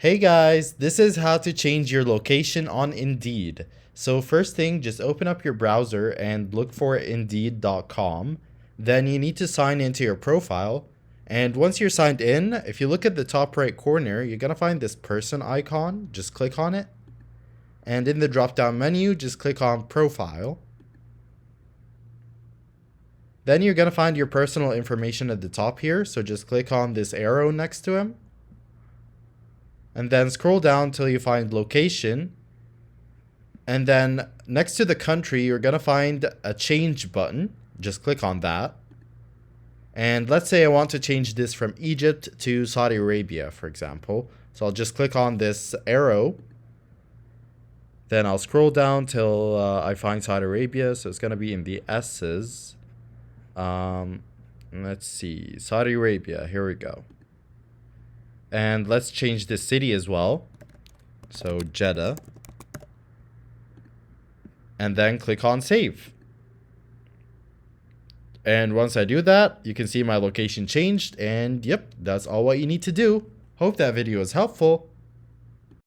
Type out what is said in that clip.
Hey guys, this is how to change your location on Indeed. So first thing, just open up your browser and look for indeed.com. Then you need to sign into your profile. And once you're signed in, if you look at the top right corner, you're going to find this person icon. Just click on it. And in the drop down menu, just click on profile. Then you're going to find your personal information at the top here. So just click on this arrow next to him. And then scroll down till you find location. And then next to the country, you're going to find a change button. Just click on that. And let's say I want to change this from Egypt to Saudi Arabia, for example. So I'll just click on this arrow. Then I'll scroll down till I find Saudi Arabia. So it's going to be in the S's. Let's see. Saudi Arabia. Here we go. And let's change the city as well. So Jeddah. And then click on save. And once I do that, you can see my location changed. And yep, that's all what you need to do. Hope that video was helpful.